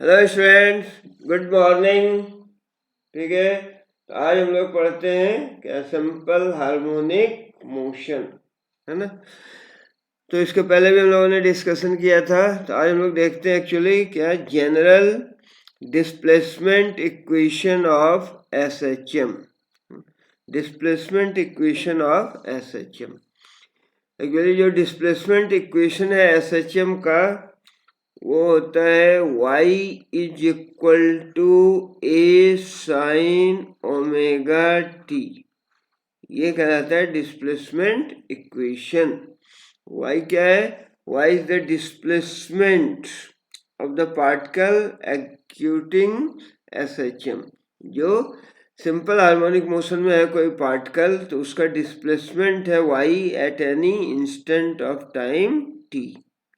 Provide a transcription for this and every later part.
Hello students, good morning. ठीक है, तो आज हम लोग पढ़ते हैं क्या, सिंपल हार्मोनिक मोशन, है ना। तो इसके पहले भी हम लोगों ने डिस्कशन किया था। तो आज हम लोग देखते हैं एक्चुअली क्या, general displacement equation of SHM. Displacement equation of SHM, actually जो डिस्प्लेसमेंट इक्वेशन है एसएचएम का, वो होता है y is equal to A sine omega T. ये कहलाता है डिस्प्लेसमेंट इक्वेशन। y क्या है? y is the displacement of the particle executing SHM. जो सिंपल हार्मोनिक मोशन में है कोई पार्टिकल, तो उसका डिस्प्लेसमेंट है y at any instant of time t।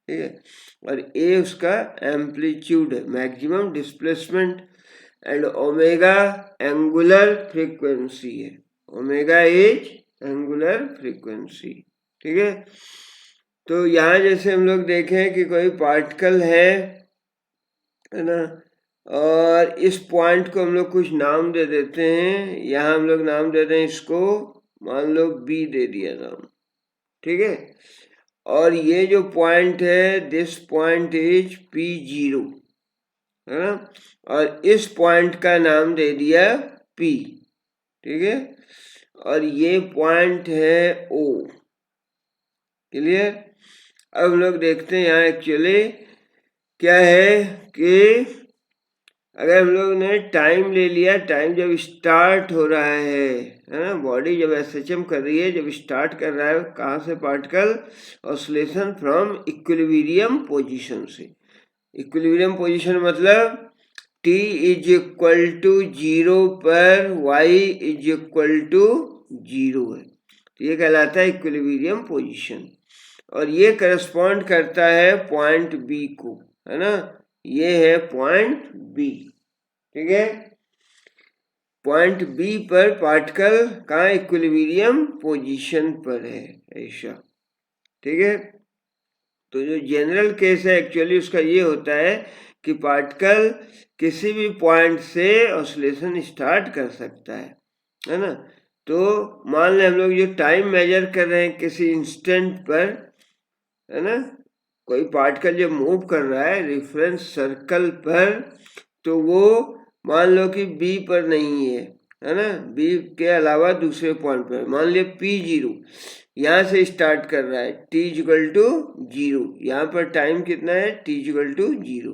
ठीक है, और ए उसका एम्पलीट्यूड है, maximum displacement, and omega angular frequency है। Omega is angular frequency. ठीक है, तो यहाँ जैसे हम लोग देखें कि कोई पार्टिकल है ना, और इस पॉइंट को हम लोग कुछ नाम दे देते हैं। यहाँ हम लोग नाम दे रहे हैं इसको, मान लो बी दे दिया नाम। ठीक है, और ये जो पॉइंट है, दिस पॉइंट इज P0, है ना, और इस पॉइंट का नाम दे दिया P। ठीक है, और ये पॉइंट है O। क्लियर? अब हम लोग देखते हैं यहाँ एक्चुअली क्या है कि अगर हम लोग ने टाइम ले लिया, टाइम जब स्टार्ट हो रहा है ना, बॉडी जब एसएचएम कर रही है, जब स्टार्ट कर रहा है कहाँ से particle, oscillation from equilibrium position से। इक्विलिब्रियम पोजीशन मतलब t इज इक्वल टू 0 पर y इज इक्वल टू 0 है, तो ये कहलाता है इक्विलिब्रियम पोजीशन। और ये करस्पॉन्ड करता है पॉइंट बी को, है ना, ये है पॉइंट बी। ठीक है, पॉइंट बी पर पार्टिकल का इक्विलिब्रियम पोजीशन पर है, ऐसा। ठीक है, तो जो जनरल केस है एक्चुअली उसका ये होता है कि पार्टिकल किसी भी पॉइंट से ऑसिलेशन स्टार्ट कर सकता है ना। तो मान लें हम लोग जो टाइम मेजर कर रहे हैं किसी इंस्टेंट पर, है ना, कोई पार्टिकल जब मूव कर रहा है रेफरेंस सर्कल पर, तो वो मान लो कि बी पर नहीं है ना, बी के अलावा दूसरे पॉइंट पर, मान लिया P0 यहाँ से स्टार्ट कर रहा है, t इक्वल टू 0, यहाँ पर टाइम कितना है, t इक्वल टू 0।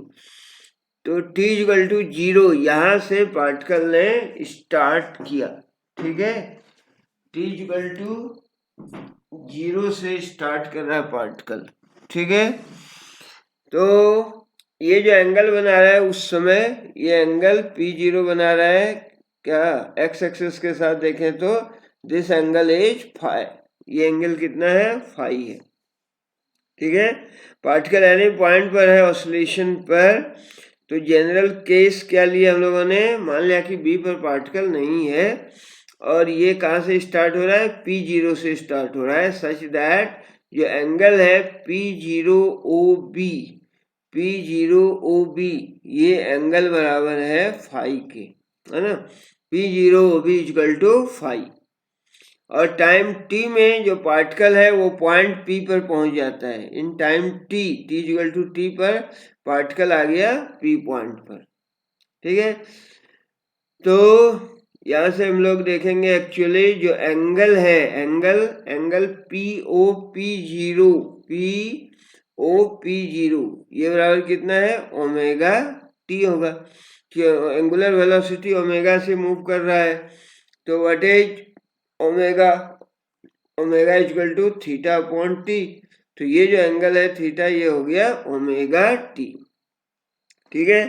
तो t इक्वल टू 0 यहाँ से पार्टिकल ने स्टार्ट किया। ठीक है, t इक्वल टू 0 से स्टार्ट कर रहा है पार्टिकल। ठीक है, तो ये जो एंगल बना रहा है उस समय, ये एंगल P0 बना रहा है क्या, एक्स एक्सिस के साथ देखें तो दिस एंगल इज फाई। ये एंगल कितना है, फाई है। ठीक है, पार्टिकल एनी पॉइंट पर है ऑसिलेशन पर, तो जनरल केस क्या लिया हम लोगों ने, मान लिया कि बी पर पार्टिकल नहीं है, और ये कहाँ से स्टार्ट हो रहा है, P0 से स्टार्ट हो रहा है, सच दैट जो एंगल है P0OB, P0OB ये एंगल बराबर है फाई के, है ना, P0OB इक्वल टू फाई। और टाइम t में जो पार्टिकल है वो पॉइंट P पर पहुंच जाता है। In time t equal to t पर पार्टिकल आ गया P पॉइंट पर। ठीक है, तो यहाँ से हम लोग देखेंगे एक्चुअली जो एंगल है, एंगल POP0, POP0 ये बराबर कितना है, ओमेगा टी होगा, कि एंगुलर वेलोसिटी ओमेगा से मूव कर रहा है, तो what is omega, omega equal to theta upon T. तो ये जो एंगल है थीटा, ये हो गया ओमेगा टी। ठीक है,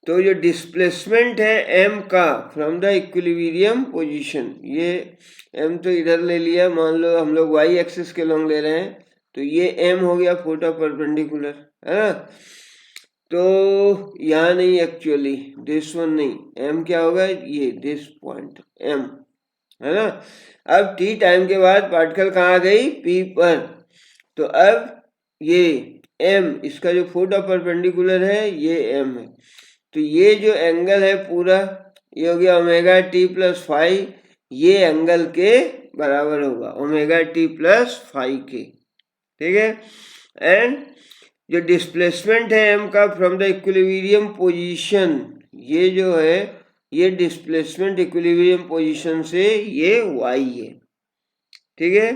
तो जो डिस्प्लेसमेंट है m का फ्रॉम द इक्विलिब्रियम पोजीशन, ये m तो इधर ले लिया, मान लो हम लोग y एक्सिस के लॉन्ग ले रहे हैं, तो ये m हो गया फोटो परपेंडिकुलर, है ना। तो यहाँ नहीं, एक्चुअली दिस वन नहीं, m क्या होगा, ये दिस पॉइंट m, है ना। अब t टाइम के बाद पार्टिकल कहाँ आ गई, p पर, तो अब ये m, इसका जो फोटो परपेंडिकुलर है ये m है, तो ये जो एंगल है पूरा ये हो गया ओमेगा टी प्लस फाई, ये एंगल के बराबर होगा ओमेगा टी प्लस फाई के, ठीक है। एंड जो डिस्प्लेसमेंट है एम का फ्रॉम द इक्विलिब्रियम पोजीशन, ये जो है ये डिस्प्लेसमेंट इक्विलिब्रियम पोजीशन से ये वाई है, ठीक है।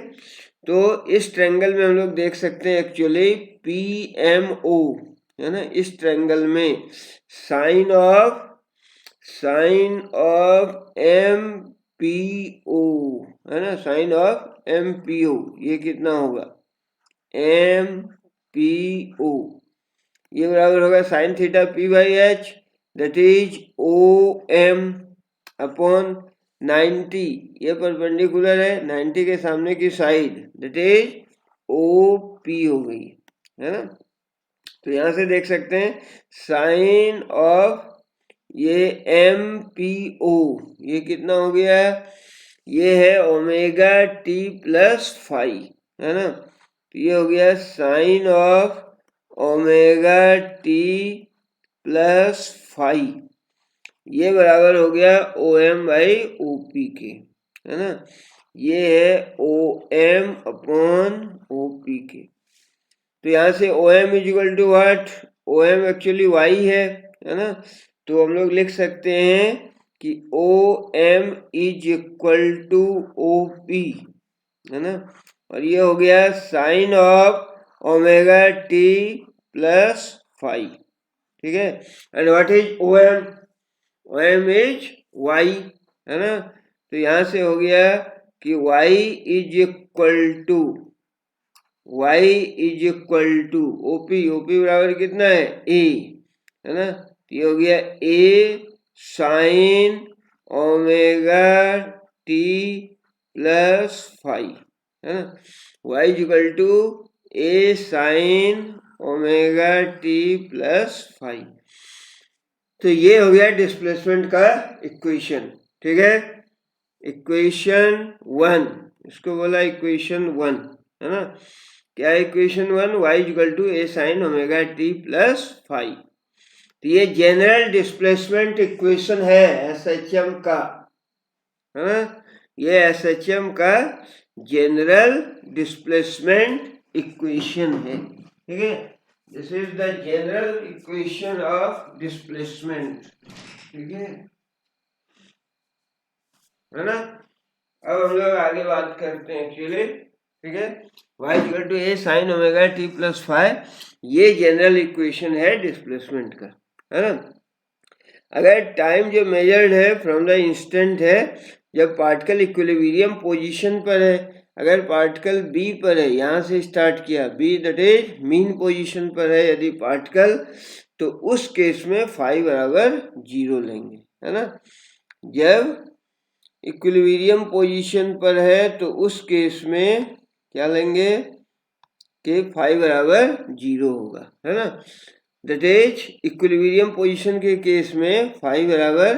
तो इस ट्रायंगल में हम लोग देख सकते हैं एक्चुअली पी एम ओ है ना, इस ट्रायंगल में sine of M P O है ना, sine of M P O ये कितना होगा एम पी ओ, ये बराबर होगा sine theta P by H, that is O M upon 90, ये परपेंडिकुलर है 90 के सामने की side, that is O P हो गई है ना। तो यहां से देख सकते हैं साइन ऑफ ये एम पी ओ ये कितना हो गया है, ये है ओमेगा टी प्लस फाई है ना, तो ये हो गया sine of omega T plus phi, ये बराबर हो गया O M by O P के है ना, ये है O M upon O P के। तो यहाँ से O M is equal to what, O M actually Y है ना, तो हम लोग लिख सकते हैं कि O M is equal to O P है ना, और ये हो गया sine of omega T plus phi, ठीक है। And what is O M, O M is Y है ना, तो यहां से हो गया कि y is equal to OP, OP बराबर कितना है ए है ना, तो ये हो गया A sine omega T plus phi है ना, y is equal to A sine omega T plus phi. तो ये हो गया डिस्प्लेसमेंट का इक्वेशन, ठीक है। इक्वेशन 1 इसको बोला इक्वेशन 1 है ना, क्या equation 1 y equal to A sine omega T plus phi. तो ये जनरल डिस्प्लेसमेंट इक्वेशन है एसएचएम का है ना, ये एसएचएम का जनरल डिस्प्लेसमेंट इक्वेशन है, ठीक है। This is the general equation of displacement, ठीक है ना। अब हम लोग आगे बात करते हैं एक्चुअली, ठीक है। y equal to A sine omega T plus five, ये जनरल इक्वेशन है डिस्प्लेसमेंट का है ना। अगर टाइम जो मेजर्ड है फ्रॉम द इंस्टेंट है जब पार्टिकल इक्विलिब्रियम पोजीशन पर है, अगर पार्टिकल बी पर है, यहाँ से स्टार्ट किया B that is mean position पर है यदि पार्टिकल, तो उस केस में फाई बराबर 0 लेंगे है ना। जब इक्विलिब्रियम पोजीशन पर है तो उस केस में क्या लेंगे कि फाई बराबर 0 होगा है ना, दैट इज इक्विलिब्रियम पोजीशन के केस में फाई बराबर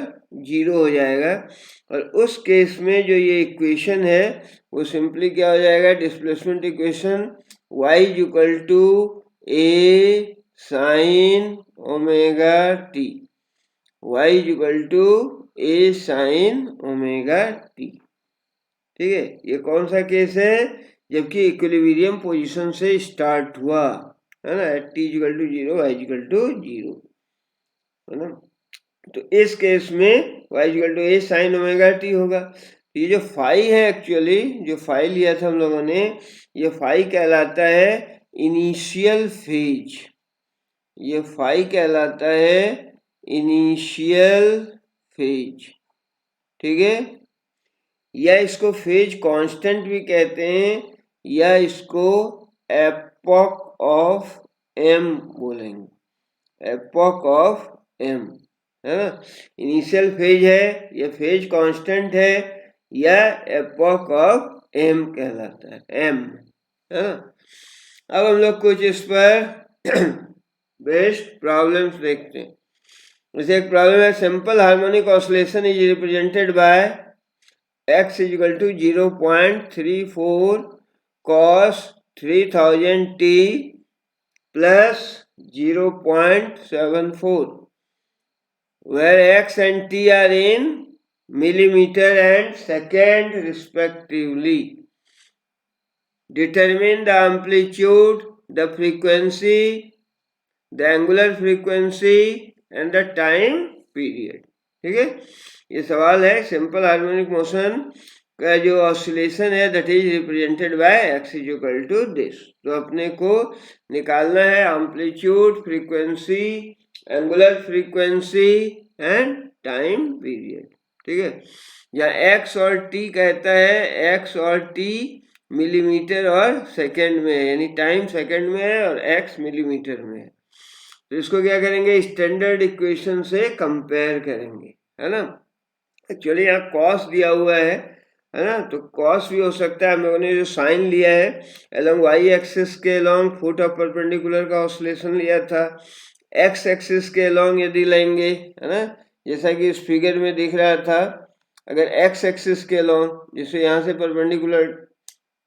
0 हो जाएगा। और उस केस में जो ये इक्वेशन है वो सिंपली क्या हो जाएगा, displacement equation y is equal to A sine omega t, y is equal to A sine omega t, ठीक है। ये कौन सा केस है, जबकि इक्विलिब्रियम पोजीशन से स्टार्ट हुआ है ना, at t equal to 0 y equal to 0 है ना। तो इस केस में y equal to A sine omega T होगा। ये जो फाई है एक्चुअली, जो फाई लिया था हम लोगों ने, ये फाई कहलाता है इनिशियल फेज, ये फाई कहलाता है इनिशियल फेज, ठीक है। या इसको फेज कांस्टेंट भी कहते हैं, या इसको एपॉक ऑफ एम बोलेंगे, एपॉक ऑफ एम है ना। इनिशियल फेज है, या फेज कांस्टेंट है, या एपॉक ऑफ एम कहलाता है, एम है ना। अब हम लोग कुछ इस पर बेस्ट प्रॉब्लम्स देखते हैं। जैसे एक प्रॉब्लम है, simple harmonic oscillation is represented by x is equal to 0.34 cos 3000 t plus 0.74 where x and t are in millimeter and second respectively. Determine the amplitude, the frequency, the angular frequency and the time period. ठीक है, ये सवाल है simple harmonic motion का जो oscillation है that is represented by x is equal to this. तो अपने को निकालना है amplitude, frequency, angular frequency and time period. ठीक है, यहाँ x और t कहता है, x और t मिलीमीटर और सेकंड में है, यानी टाइम सेकंड में है और x मिलीमीटर में है. तो इसको क्या करेंगे, स्टैंडर्ड इक्वेशन से कंपेयर करेंगे, है ना. एक्चुअली यहाँ कॉस दिया हुआ है ना, तो कॉस भी हो सकता है. हम लोगों ने जो साइन लिया है अलोंग वाई एक्सिस के अलोंग फुट ऑफ परपेंडिकुलर का ऑसिलेशन लिया था. एक्स एक्सिस के अलोंग यदि लेंगे, है ना, जैसा कि इस फिगर में दिख रहा था, अगर एक्स एक्सिस के अलोंग, जैसे यहाँ से परपेंडिकुलर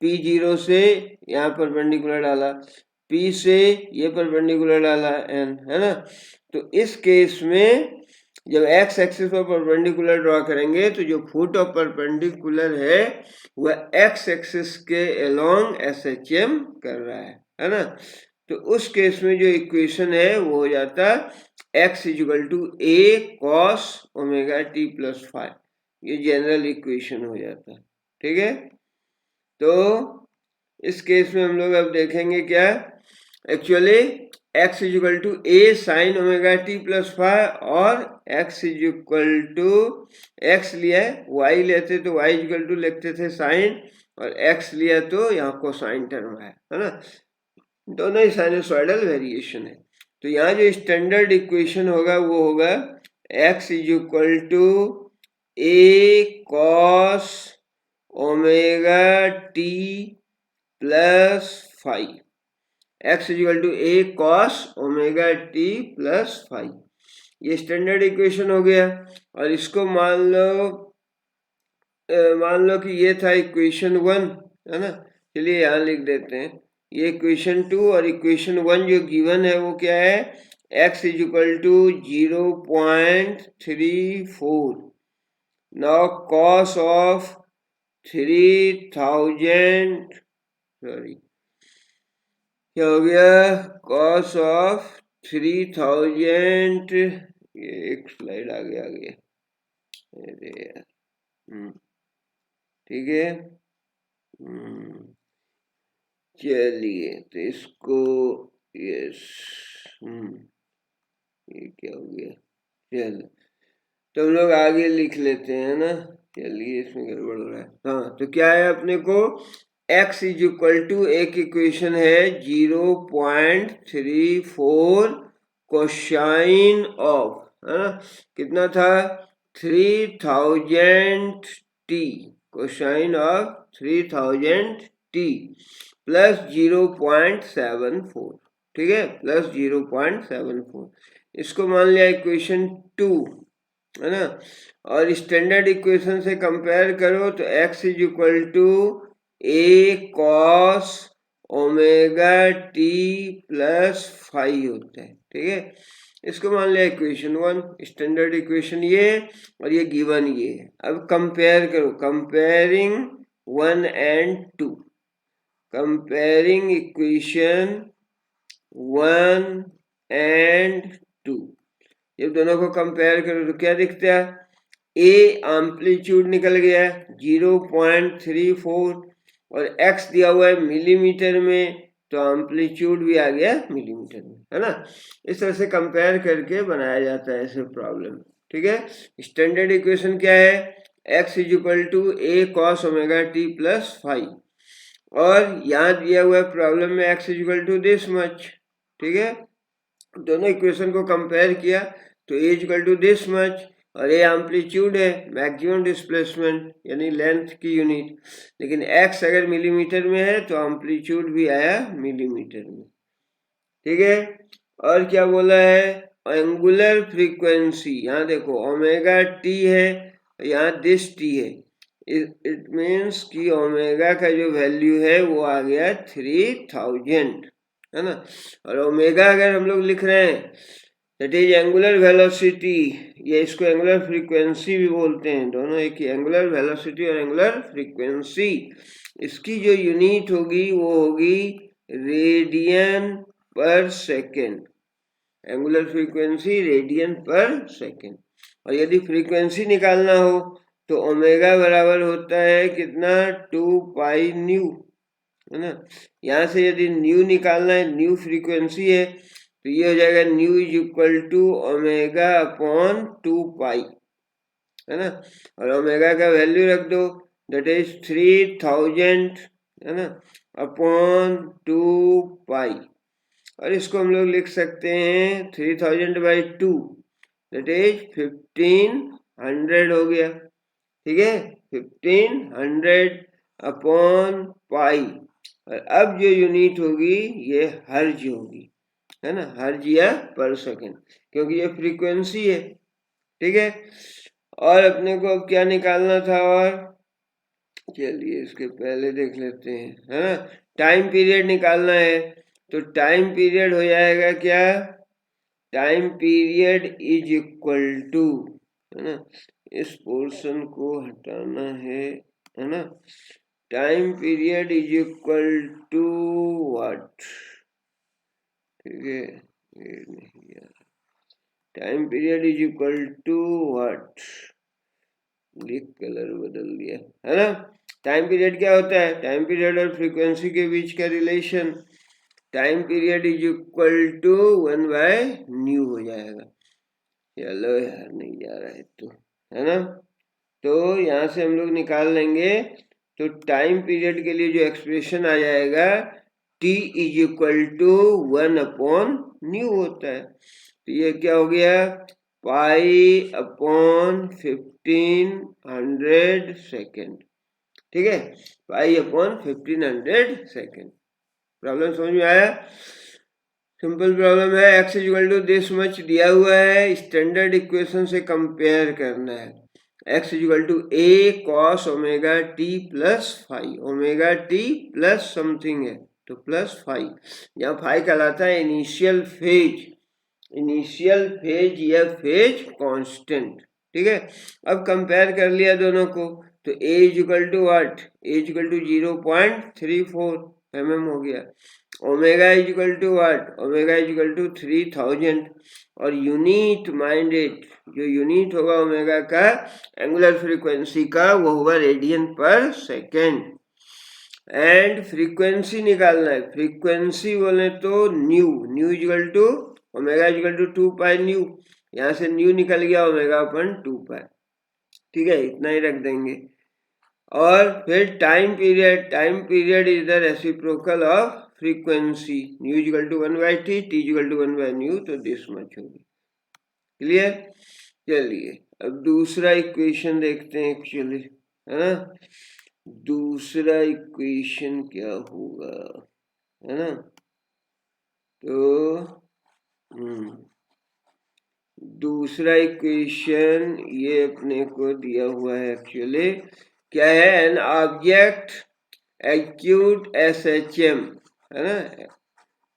P0 से यहाँ परपेंडिकुलर डाला, P से ये परपेंडिकुलर डाला N, है ना. तो इस केस में जब x एक्सिस पर परपेंडिकुलर ड्रॉ करेंगे तो जो फुट ऑफ परपेंडिकुलर है वह x एक्सिस के अलोंग SHM कर रहा है ना. तो उस केस में जो इक्वेशन है वो हो जाता x equal to a cos omega t plus 5. ये जनरल इक्वेशन हो जाता है. ठीक है, तो इस केस में हम लोग अब देखेंगे क्या, actually x is equal to a sine omega t plus 5 और x is equal to x लिया है, y लेते तो y इक्वल टू लिखते थे साइन, और x लिया तो यहाँ कोसाइन टर्म है ना. दोनों ही साइनसॉइडल वेरिएशन है. तो यहाँ जो स्टैंडर्ड इक्वेशन होगा वो होगा x is equal to a cos omega t plus 5. x equal to a cos omega t plus 5. ये स्टैंडर्ड इक्वेशन हो गया. और इसको मान लो कि ये था इक्वेशन 1, है ना. चलिए यहाँ लिख देते हैं, ये इक्वेशन 2 और इक्वेशन 1 जो गिवन है वो क्या है, x is equal to 0.34. Now cos of 3000, sorry क्या हो गया, कॉस ऑफ 3000, ये एक स्लाइड आगे आ गया, अरे यार. ठीक है, चलिए तो इसको यस, ये क्या हो गया, चलो तो हम लोग आगे लिख लेते हैं ना. चलिए इसमें गड़बड़ हो रहा है. हाँ, तो क्या है अपने को, x इज इक्वल टू एक इक्वेशन है 0.34 कोसाइन ऑफ, है ना, कितना था 3000t, cosine of 3000t plus 0.74. ठीक है, प्लस 0.74. इसको मान लिया इक्वेशन 2, है ना. और स्टैंडर्ड इक्वेशन से कंपेयर करो तो x is equal to a cos omega t plus 5 होता है. ठीक है, इसको मान लिया इक्वेशन 1, स्टैंडर्ड इक्वेशन ये और ये गिवन ये है. अब कंपेयर करो, comparing 1 and 2, comparing equation 1 and 2. जब दोनों को कंपेयर करो तो क्या दिखता है, a एम्पलीट्यूड निकल गया है 0.34 और x दिया हुआ है मिलीमीटर में, तो एम्पलीट्यूड भी आ गया मिलीमीटर में, है ना. इस तरह से कंपेयर करके बनाया जाता है ऐसे प्रॉब्लम. ठीक है, स्टैंडर्ड इक्वेशन क्या है, x is equal to a cos omega t plus 5 और यहाँ दिया हुआ है प्रॉब्लम में x is equal to this much. ठीक है, दोनों इक्वेशन को कंपेयर किया तो a equal to this much और ये एम्पलीट्यूड है, मैक्सिमम डिस्प्लेसमेंट यानी लेंथ की यूनिट, लेकिन x अगर मिलीमीटर में है तो एम्पलीट्यूड भी आया मिलीमीटर में. ठीक है, और क्या बोला है, एंगुलर फ्रीक्वेंसी, यहाँ देखो ओमेगा t है, यहाँ दिस t है, इट मीन्स कि ओमेगा का जो वैल्यू है वो आ गया 3000, है ना. और ओमेगा अगर हम लोग लिख रहे हैं दैट इज एंगुलर वेलोसिटी, ये इसको एंगुलर फ्रीक्वेंसी भी बोलते हैं, दोनों एक ही, एंगुलर वेलोसिटी और एंगुलर फ्रीक्वेंसी। इसकी जो यूनिट होगी वो होगी रेडियन पर सेकेंड, एंगुलर फ्रीक्वेंसी रेडियन पर सेकेंड। और यदि फ्रीक्वेंसी निकालना हो तो ओमेगा बराबर होता है कितना, 2 पाई न्यू, है ना। यहाँ से यदि न्यू निकालना है, न्यू फ्रीक्वेंसी है, तो ये हो जाएगा nu is equal to omega upon 2 pi, है ना। और ओमेगा का वैल्यू रख दो, दैट इज 3000, है ना, अपॉन 2 पाई। और इसको हम लोग लिख सकते हैं 3000 बाई 2, दैट इज 1500 हो गया, ठीक है, 1500 अपॉन पाई। और अब जो यूनिट होगी ये हर्ज होगी, है ना, हर्ज या पर सेकेंड, क्योंकि ये फ्रीक्वेंसी है, ठीक है। और अपने को अब क्या निकालना था, और चलिए इसके पहले देख लेते हैं, है ना, टाइम पीरियड निकालना है। तो टाइम पीरियड हो जाएगा क्या, time period is equal to, है ना, इस पोर्शन को हटाना है ना, time period is equal to what, ठीक है, ये नहीं यार, time period is equal to what, लिख कलर बदल दिया, है ना। टाइम पीरियड क्या होता है, टाइम पीरियड और फ्रीक्वेंसी के बीच का relation, time period is equal to 1 by nu हो जाएगा। चलो यार नहीं जा रहा है तो, है ना, तो यहाँ से हम लोग निकाल लेंगे। तो टाइम पीरियड के लिए जो एक्सप्रेशन आ जाएगा, t is equal to 1 upon nu होता है, तो ये क्या हो गया, पाई अपॉन 1500 सेकेंड, ठीक है, पाई अपॉन 1500 सेकेंड। प्रॉब्लम समझ में आया, सिंपल प्रॉब्लम है, x equal to this much दिया हुआ है, स्टैंडर्ड इक्वेशन से कंपेयर करना है, x equal to a cos omega t plus five, omega t plus something है तो प्लस फाइव, यहाँ फाइव कहलाता है इनिशियल फेज, इनिशियल फेज या फेज कांस्टेंट, ठीक है। अब कंपेयर कर लिया दोनों को, तो a equal to what, a equal to 0.34 mm हो गया, omega is equal to what, omega is equal to 3000, और यूनिट माइंडेड, जो यूनिट होगा ओमेगा का एंगुलर फ्रीक्वेंसी का वो होगा रेडियन पर सेकेंड। एंड फ्रीक्वेंसी निकालना है, फ्रीक्वेंसी बोले तो nu, nu is equal to omega is equal to 2 pi nu, यहाँ से न्यू निकल गया ओमेगा अपन 2 पाई, ठीक है, इतना ही रख देंगे। और फिर time period, time period is the reciprocal of frequency, nu equal to 1 by t, t equal to 1 by nu, तो दिस मच होगी, क्लियर। चलिए अब दूसरा इक्वेशन देखते हैं एक्चुअली, है ना, दूसरा इक्वेशन क्या होगा, है ना, तो दूसरा इक्वेशन ये अपने को दिया हुआ है एक्चुअली, क्या है, एन ऑब्जेक्ट एक्यूट SHM, है ना,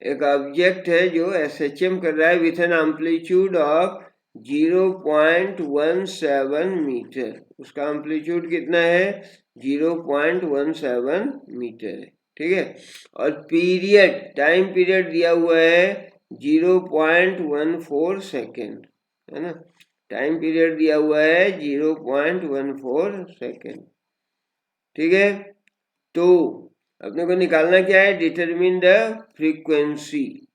एक ऑब्जेक्ट है जो SHM कर रहा है with an amplitude of 0.17 metre, उसका एम्पलीट्यूड कितना है, 0.17 मीटर है, ठीक है। और पीरियड, टाइम पीरियड दिया हुआ है 0.14 सेकेंड, है ना, टाइम पीरियड दिया हुआ है 0.14 सेकेंड, ठीक है। तो अपने को निकालना क्या है, डिटरमिन द फ्रीक्वेंसी,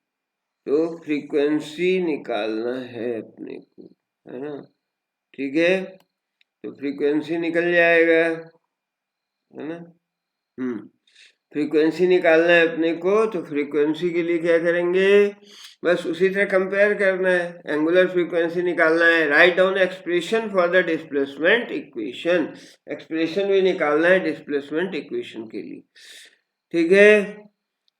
तो फ्रीक्वेंसी निकालना है अपने को, है ना, ठीक है, तो फ्रीक्वेंसी निकल जाएगा, है ना, फ्रीक्वेंसी निकालना है अपने को, तो फ्रीक्वेंसी के लिए क्या करेंगे, बस उसी तरह कंपेयर करना है, एंगुलर फ्रीक्वेंसी निकालना है, write down expression for the displacement equation, expression भी निकालना है डिस्प्लेसमेंट इक्वेशन के लिए, ठीक है।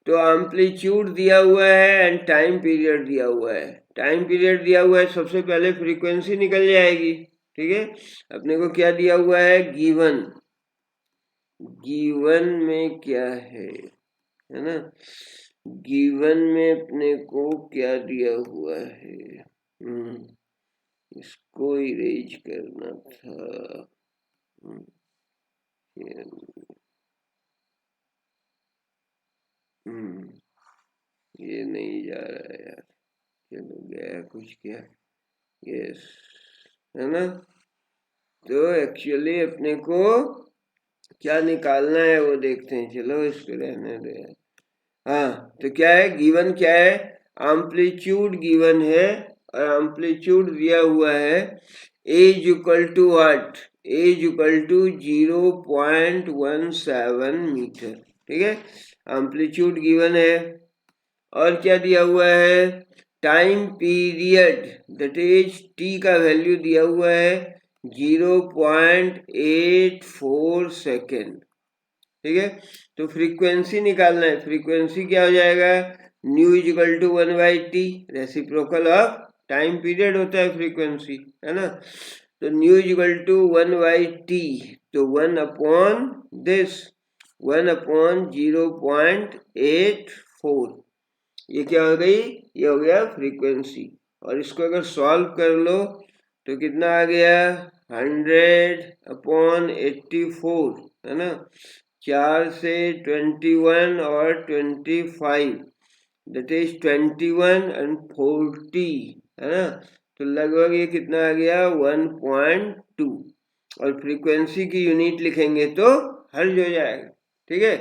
तो एम्पलीट्यूड दिया हुआ है एंड टाइम पीरियड दिया हुआ है, टाइम पीरियड दिया हुआ है, सबसे पहले फ्रीक्वेंसी निकल जाएगी, ठीक है। अपने को क्या दिया हुआ है, गिवन, गिवन में क्या है ना, गिवन में अपने को क्या दिया हुआ है, इसको इरेज करना था। ये नहीं जा रहा है यार, चलो गया कुछ क्या, यस, है ना। तो एक्चुअली अपने को क्या निकालना है वो देखते हैं, चलो इसको रहने दो यार। हाँ, तो क्या है, गिवन क्या है, एम्पलीट्यूड गिवन है, और एम्पलीट्यूड दिया हुआ है A is equal to what, A is equal to 0.17 metre, ठीक है, एम्पलीट्यूड गिवन है। और क्या दिया हुआ है, time period that is T का वैल्यू दिया हुआ है 0.84 सेकेंड, ठीक है। तो फ्रीक्वेंसी निकालना है, फ्रीक्वेंसी क्या हो जाएगा, nu is equal to 1/t, reciprocal of time period होता है फ्रीक्वेंसी, है ना। तो new is equal to 1/t, तो 1 दिस 1/0.84, ये क्या हो गई, ये हो गया फ्रीक्वेंसी। और इसको अगर सॉल्व कर लो तो कितना आ गया, 100/84, है ना। 4 से 21 और 25, दैट इज 21 एंड 40, है ना। तो लगभग ये कितना आ गया, 1.2, और फ्रीक्वेंसी की यूनिट लिखेंगे तो हर्ज हो जाएगा, ठीक है।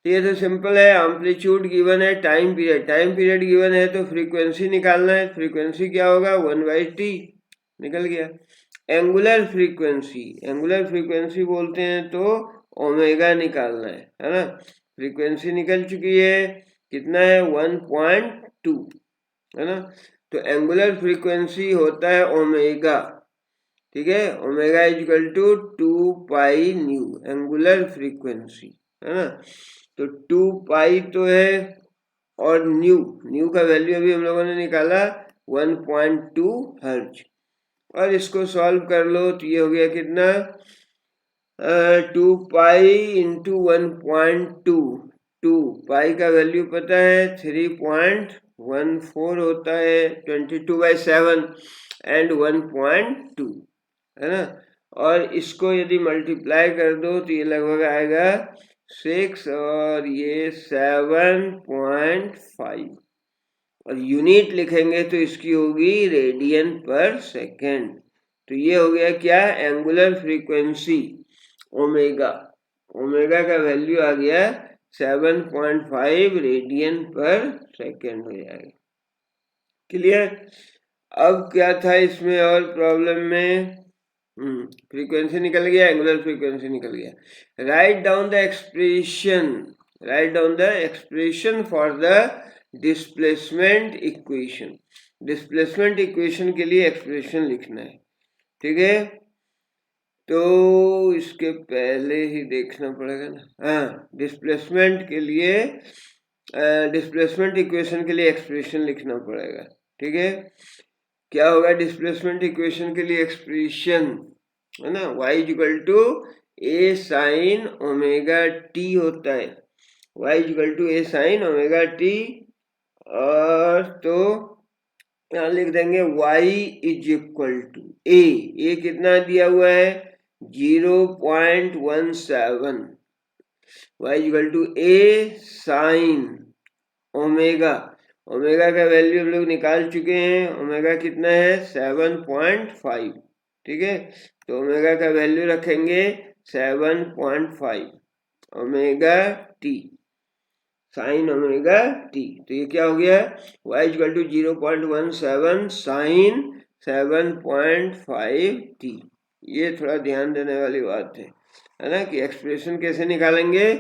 तो ये तो सिंपल है, एम्पलीट्यूड गिवन है, टाइम पीरियड गिवन है, तो फ्रीक्वेंसी निकालना है, फ्रीक्वेंसी क्या होगा, 1/t, निकल गया। एंगुलर फ्रीक्वेंसी बोलते हैं तो ओमेगा निकालना है ना। फ्रीक्वेंसी निकल चुकी है, कितना है, 1.2, है ना। तो एंगुलर फ्रीक्वेंसी होता है ओमेगा, ठीक है, omega is equal to 2 nu, angular frequency, है ना। तो 2 तो है, और न्यू का वैल्यू अभी हम लोगों ने निकाला 1.2 हर्ज, और इसको सॉल्व कर लो तो ये हो गया कितना, 2 इंटू 1.2, 2 का वैल्यू पता है 3.14 होता है, 22/7 एंड 1.2, है ना। और इसको यदि मल्टीप्लाई कर दो तो ये लगभग आएगा 6 और ये 7.5, और यूनिट लिखेंगे तो इसकी होगी रेडियन पर सेकेंड। तो ये हो गया क्या, एंगुलर फ्रीक्वेंसी ओमेगा, ओमेगा का वैल्यू आ गया 7.5 रेडियन पर सेकेंड हो जाएगा, क्लियर। अब क्या था इसमें और प्रॉब्लम में, फ्रीक्वेंसी निकल गया, एंगुलर फ्रीक्वेंसी निकल गया। Write down the expression for the displacement equation, displacement equation के लिए एक्सप्रेशन लिखना है, ठीक है। तो इसके पहले ही देखना पड़ेगा ना, हाँ, डिस्प्लेसमेंट इक्वेशन के लिए एक्सप्रेशन लिखना पड़ेगा, ठीक है। क्या होगा डिस्प्लेसमेंट इक्वेशन के लिए एक्सप्रेशन, है ना, y equal to a sin omega t होता है, y equal to a sin omega t, और तो यहाँ लिख देंगे y is equal to a कितना दिया हुआ है 0.17, y equal to a sin omega, omega का वैल्यू हम लोग निकाल चुके हैं, ओमेगा कितना है 7.5, ठीक है। तो ओमेगा का वैल्यू रखेंगे 7.5 omega t, sine omega t, तो ये क्या हो गया, y equal to 0.17 sine 7.5 t. ये थोड़ा ध्यान देने वाली बात है ना, कि एक्सप्रेशन कैसे निकालेंगे।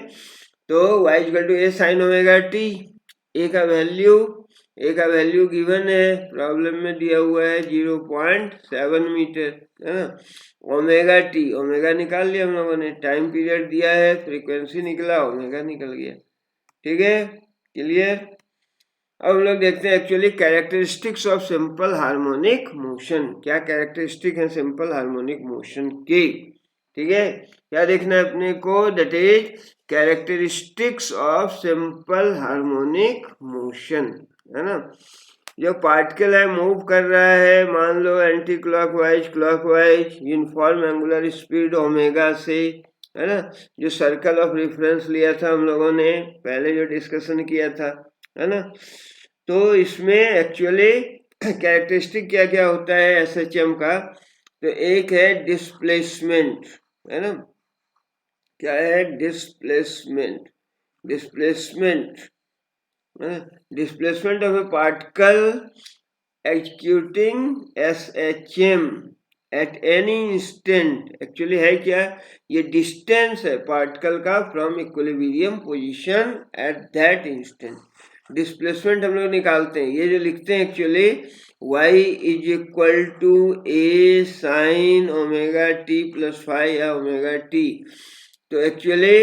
तो y equal to a sine omega T, A का वैल्यू गिवन है, प्रॉब्लम में दिया हुआ है 0.7 मीटर, है ना। ओमेगा निकाल लिया हम लोगों ने, टाइम पीरियड दिया है, फ्रीक्वेंसी निकला, ओमेगा निकल गया, ठीक है, क्लियर। अब हम लोग देखते हैं actually characteristics of simple harmonic motion, क्या कैरेक्टरिस्टिक है सिंपल हार्मोनिक मोशन के, ठीक है। क्या देखना है अपने को, that is characteristics of simple harmonic motion, है ना। जो पार्टिकल है मूव कर रहा है, मान लो anticlockwise clockwise uniform angular speed omega से, है ना, जो सर्कल ऑफ रेफरेंस लिया था हम लोगों ने पहले जो डिस्कशन किया था, है ना। तो इसमें एक्चुअली कैरेक्टरिस्टिक क्या क्या होता है एसएचएम का, तो एक है डिस्प्लेसमेंट, है ना, क्या है displacement, displacement displacement of a particle executing SHM at any instant, actually है क्या, ये डिस्टेंस है पार्टिकल का from equilibrium position at that instant. Displacement हम लोग निकालते हैं, ये जो लिखते हैं actually y is equal to a sine omega T plus five या ओमेगा टी, तो एक्चुअली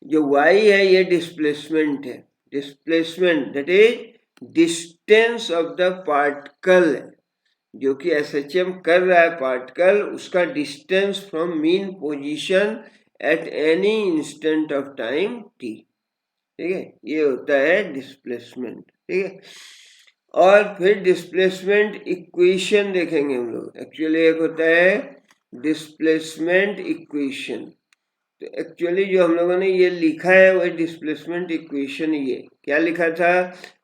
जो y है ये डिस्प्लेसमेंट है, displacement that is distance of the particle, जो कि एसएचएम कर रहा है पार्टिकल, उसका distance from mean position eight any instant of time T, ठीक है, ये होता है डिस्प्लेसमेंट, ठीक है। और फिर डिस्प्लेसमेंट इक्वेशन देखेंगे हम लोग, एक्चुअली एक होता है डिस्प्लेसमेंट इक्वेशन, तो एक्चुअली जो हम लोगों ने ये लिखा है वही डिस्प्लेसमेंट इक्वेशन, ये क्या लिखा था,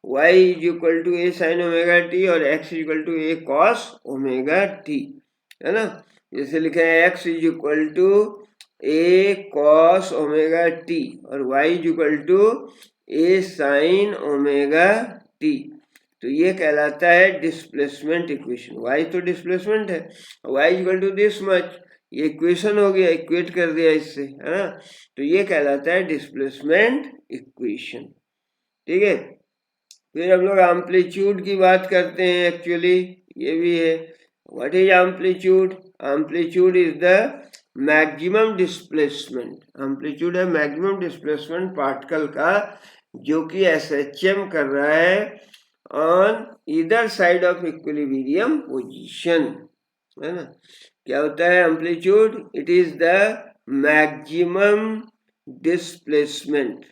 y is equal to A sine omega t और x is equal to a cos omega t, है ना, जैसे लिखा है x is equal to a cos omega t और y is equal to A sine omega t, तो ये कहलाता है डिस्प्लेसमेंट इक्वेशन, y तो डिस्प्लेसमेंट है, y is equal to this much, ये इक्वेशन हो गया, इक्वेट कर दिया इससे, है ना, तो ये कहलाता है डिस्प्लेसमेंट इक्वेशन, ठीक है। फिर हम लोग एम्पलीट्यूड की बात करते हैं, एक्चुअली ये भी है, what is amplitude, amplitude is the maximum displacement, amplitude है मैक्सिमम डिस्प्लेसमेंट पार्टिकल का जो कि एसएचएम कर रहा है on either side of equilibrium position, है ना। क्या होता है amplitude, it is the maximum displacement,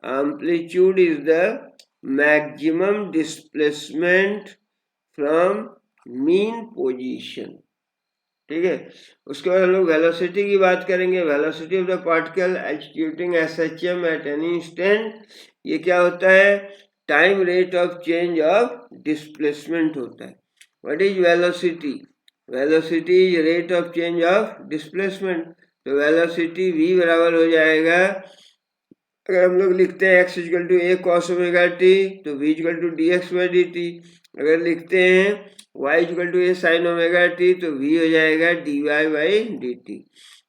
amplitude is the maximum displacement from mean position, ठीक है। उसके बाद हम लोग वेलोसिटी की बात करेंगे, velocity of the particle executing SHM eight any instant, ये क्या होता है, time rate of change of displacement होता है। What is velocity, velocity is rate of change of displacement, तो वेलोसिटी v बराबर हो जाएगा, अगर हम लोग लिखते हैं x equal to a cos omega t तो v equal to d x by d t, अगर लिखते हैं y equal to A sine omega t तो v हो जाएगा d y by d t,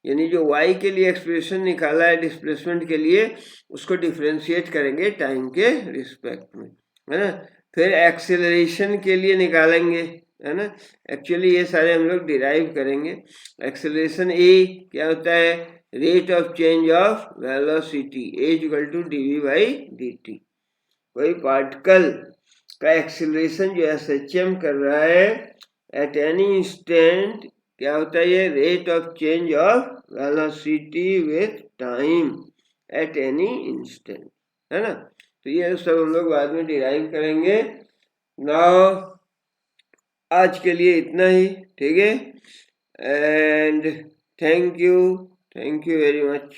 यानी जो y के लिए एक्सप्रेशन निकाला है डिस्प्लेसमेंट के लिए उसको डिफ्रेंशिएट करेंगे टाइम के रिस्पेक्ट में, है ना। फिर एक्सेलरेशन के लिए निकालेंगे, है ना, एक्चुअली ये सारे हम लोग डिराइव करेंगे। एक्सेलरेशन ए क्या होता है, rate of change of velocity a equal to d v by d t, कोई पार्टिकल का एक्सेलरेशन जो एसएचएम कर रहा है एट एनी इंस्टेंट क्या होता है, ये rate of change of velocity with time eight any instant, है ना। तो ये सब हम लोग बाद में डिराइव करेंगे। नाउ आज के लिए इतना ही, ठीक है, and thank you very much.